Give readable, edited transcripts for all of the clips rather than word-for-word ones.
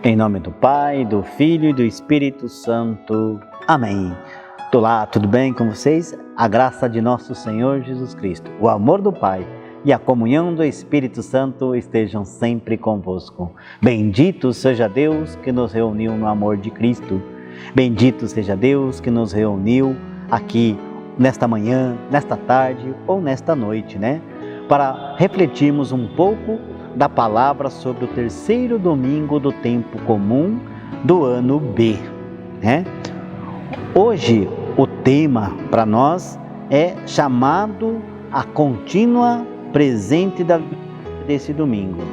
Em nome do Pai, do Filho e do Espírito Santo. Amém. Olá, tudo bem com vocês? A graça de nosso Senhor Jesus Cristo, o amor do Pai e a comunhão do Espírito Santo estejam sempre convosco. Bendito seja Deus que nos reuniu no amor de Cristo. Bendito seja Deus que nos reuniu aqui nesta manhã, nesta tarde ou nesta noite, para refletirmos um pouco da palavra sobre o terceiro domingo do tempo comum do ano B, Hoje o tema para nós é chamado a contínua presente desse domingo.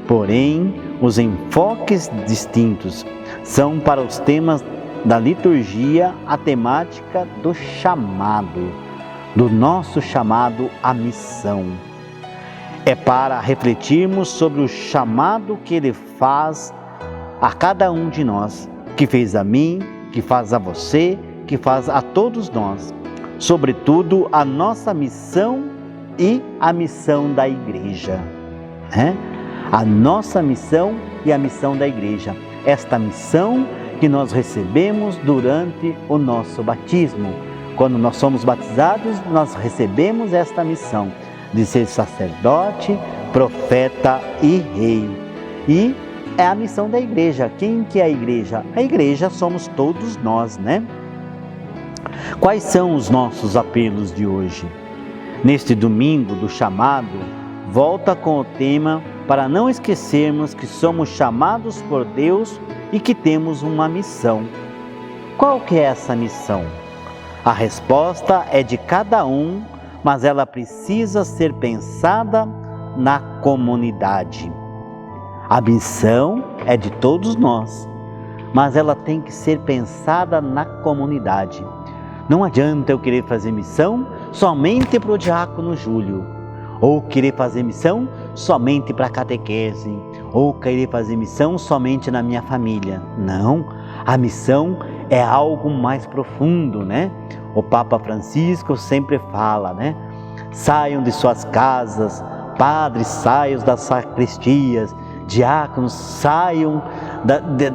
Porém, os enfoques distintos são para os temas da liturgia, a temática do chamado, do nosso chamado à missão. É para refletirmos sobre o chamado que Ele faz a cada um de nós, que fez a mim, que faz a você, que faz a todos nós. Sobretudo, a nossa missão e a missão da igreja. A nossa missão e a missão da igreja. Esta missão que nós recebemos durante o nosso batismo. Quando nós somos batizados, nós recebemos esta missão de ser sacerdote, profeta e rei. E é a missão da igreja. Quem que é a igreja? A igreja somos todos nós, Quais são os nossos apelos de hoje? Neste domingo do chamado, volta com o tema para não esquecermos que somos chamados por Deus e que temos uma missão. Qual que é essa missão? A resposta é de cada um, mas ela precisa ser pensada na comunidade. A missão é de todos nós, mas ela tem que ser pensada na comunidade. Não adianta eu querer fazer missão somente para o diácono Júlio, ou querer fazer missão somente para a catequese, ou querer fazer missão somente na minha família. Não, a missão é algo mais profundo, O Papa Francisco sempre fala, Saiam de suas casas, padres saiam das sacristias, diáconos saiam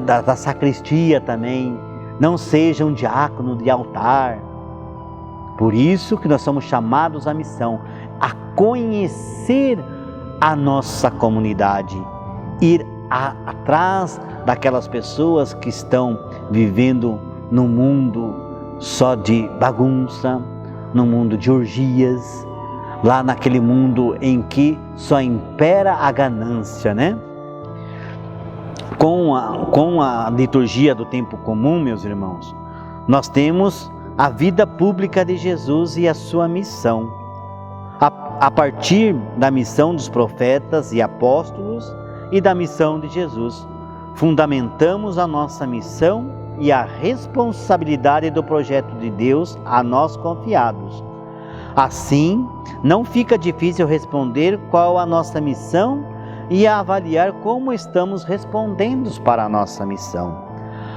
da sacristia também, não sejam diácono de altar. Por isso que nós somos chamados à missão, a conhecer a nossa comunidade, ir atrás daquelas pessoas que estão vivendo num mundo só de bagunça, num mundo de orgias, lá naquele mundo em que só impera a ganância, Com a liturgia do tempo comum, meus irmãos, nós temos a vida pública de Jesus e a sua missão. A partir da missão dos profetas e apóstolos e da missão de Jesus, fundamentamos a nossa missão e a responsabilidade do projeto de Deus a nós confiados. Assim, não fica difícil responder qual a nossa missão e avaliar como estamos respondendo para a nossa missão.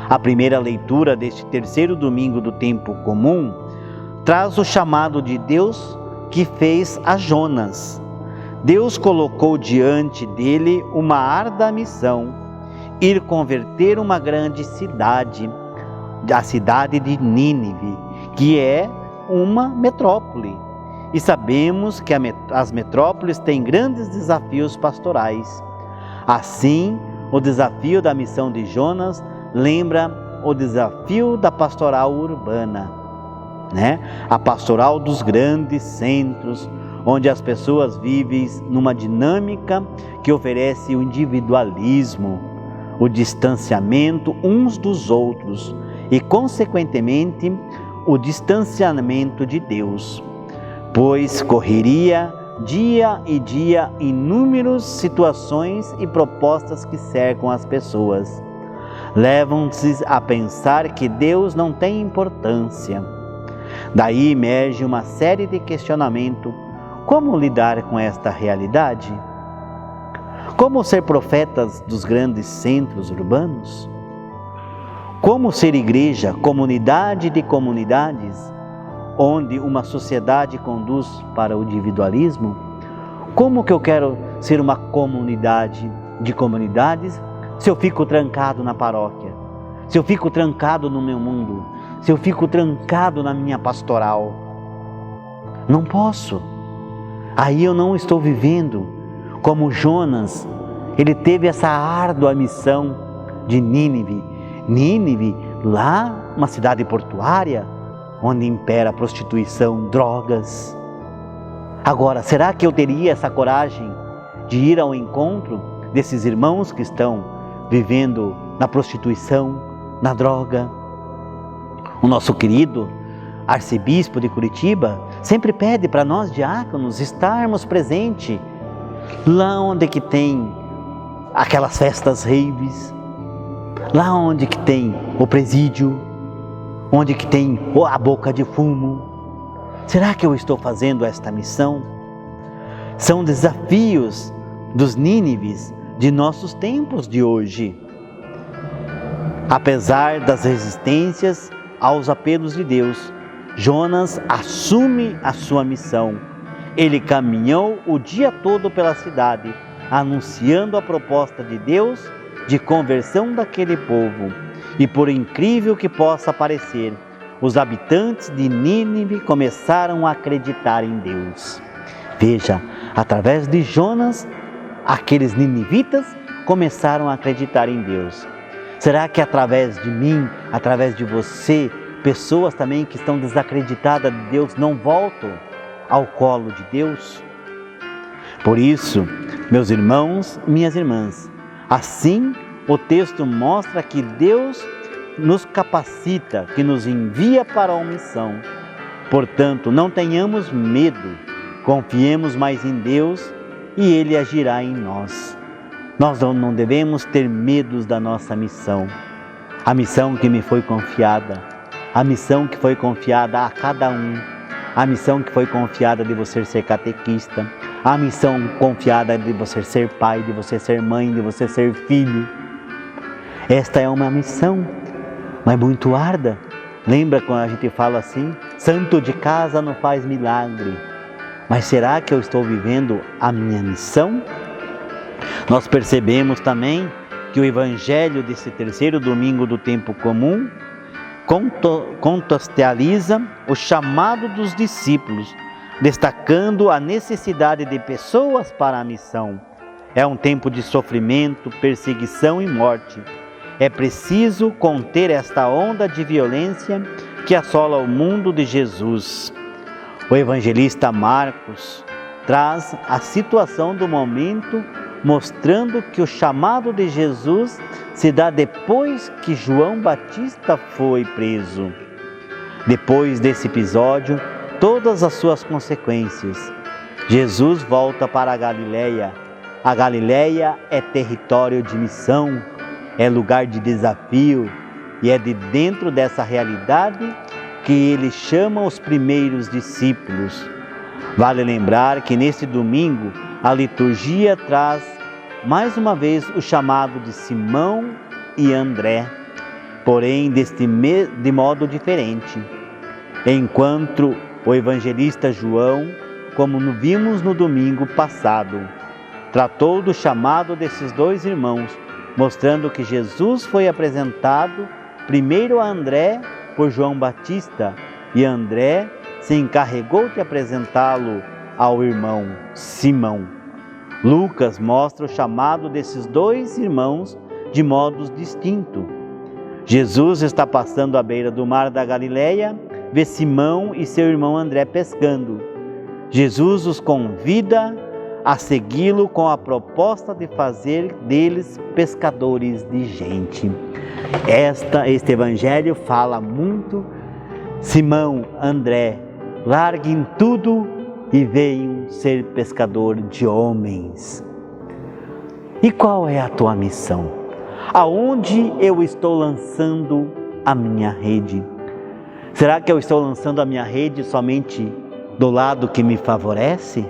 A primeira leitura deste terceiro domingo do tempo comum traz o chamado de Deus que fez a Jonas. Deus colocou diante dele uma árdua missão: ir converter uma grande cidade, a cidade de Nínive, que é uma metrópole. E sabemos que as metrópoles têm grandes desafios pastorais. Assim, o desafio da missão de Jonas lembra o desafio da pastoral urbana, A pastoral dos grandes centros, onde as pessoas vivem numa dinâmica que oferece o individualismo, o distanciamento uns dos outros e, consequentemente, o distanciamento de Deus, pois correria dia e dia inúmeras situações e propostas que cercam as pessoas. Levam-se a pensar que Deus não tem importância. Daí emerge uma série de questionamentos. Como lidar com esta realidade? Como ser profetas dos grandes centros urbanos? Como ser igreja, comunidade de comunidades, onde uma sociedade conduz para o individualismo? Como que eu quero ser uma comunidade de comunidades se eu fico trancado na paróquia, se eu fico trancado no meu mundo, se eu fico trancado na minha pastoral? Não posso. Aí eu não estou vivendo como Jonas. Ele teve essa árdua missão de Nínive. Nínive, lá uma cidade portuária, onde impera a prostituição, drogas. Agora, será que eu teria essa coragem de ir ao encontro desses irmãos que estão vivendo na prostituição, na droga? O nosso querido arcebispo de Curitiba sempre pede para nós diáconos estarmos presentes lá onde que tem aquelas festas raves, lá onde que tem o presídio, onde que tem a boca de fumo. Será que eu estou fazendo esta missão? São desafios dos Nínives de nossos tempos de hoje. Apesar das resistências aos apelos de Deus, Jonas assume a sua missão. Ele caminhou o dia todo pela cidade, anunciando a proposta de Deus de conversão daquele povo. E por incrível que possa parecer, os habitantes de Nínive começaram a acreditar em Deus. Veja, através de Jonas, aqueles ninivitas começaram a acreditar em Deus. Será que através de mim, através de você, pessoas também que estão desacreditadas de Deus não voltam ao colo de Deus? Por isso, meus irmãos e minhas irmãs, assim o texto mostra que Deus nos capacita, que nos envia para a missão. Portanto, não tenhamos medo, confiemos mais em Deus e Ele agirá em nós. Nós não devemos ter medos da nossa missão. A missão que me foi confiada, a missão que foi confiada a cada um, a missão que foi confiada de você ser catequista, a missão confiada de você ser pai, de você ser mãe, de você ser filho. Esta é uma missão, mas muito árdua. Lembra quando a gente fala assim? Santo de casa não faz milagre. Mas será que eu estou vivendo a minha missão? Nós percebemos também que o Evangelho desse terceiro domingo do tempo comum contextualiza o chamado dos discípulos, destacando a necessidade de pessoas para a missão. É um tempo de sofrimento, perseguição e morte. É preciso conter esta onda de violência que assola o mundo de Jesus. O evangelista Marcos traz a situação do momento, mostrando que o chamado de Jesus se dá depois que João Batista foi preso. Depois desse episódio, todas as suas consequências, Jesus volta para a Galileia. A Galileia é território de missão, é lugar de desafio, e é de dentro dessa realidade que ele chama os primeiros discípulos. Vale lembrar que neste domingo a liturgia traz mais uma vez o chamado de Simão e André, porém de modo diferente. Enquanto o evangelista João, como vimos no domingo passado, tratou do chamado desses dois irmãos, mostrando que Jesus foi apresentado primeiro a André por João Batista, e André se encarregou de apresentá-lo ao irmão Simão. Lucas mostra o chamado desses dois irmãos de modos distintos. Jesus está passando à beira do mar da Galileia, vê Simão e seu irmão André pescando. Jesus os convida a segui-lo com a proposta de fazer deles pescadores de gente. Este evangelho fala muito: Simão, André, larguem tudo e venham ser pescador de homens. E qual é a tua missão? Aonde eu estou lançando a minha rede? Será que eu estou lançando a minha rede somente do lado que me favorece?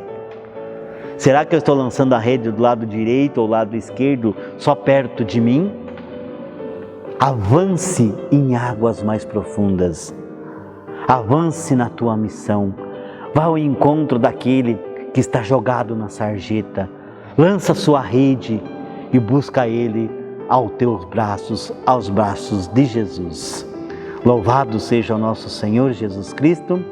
Será que eu estou lançando a rede do lado direito ou lado esquerdo, só perto de mim? Avance em águas mais profundas. Avance na tua missão. Vá ao encontro daquele que está jogado na sarjeta. Lança sua rede e busca ele aos teus braços, aos braços de Jesus. Louvado seja o nosso Senhor Jesus Cristo,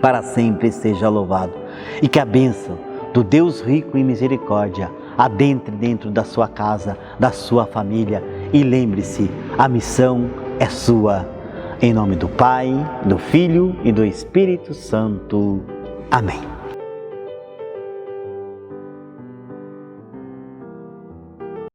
para sempre seja louvado. E que a bênção do Deus rico em misericórdia adentre dentro da sua casa, da sua família. E lembre-se, a missão é sua. Em nome do Pai, do Filho e do Espírito Santo. Amém.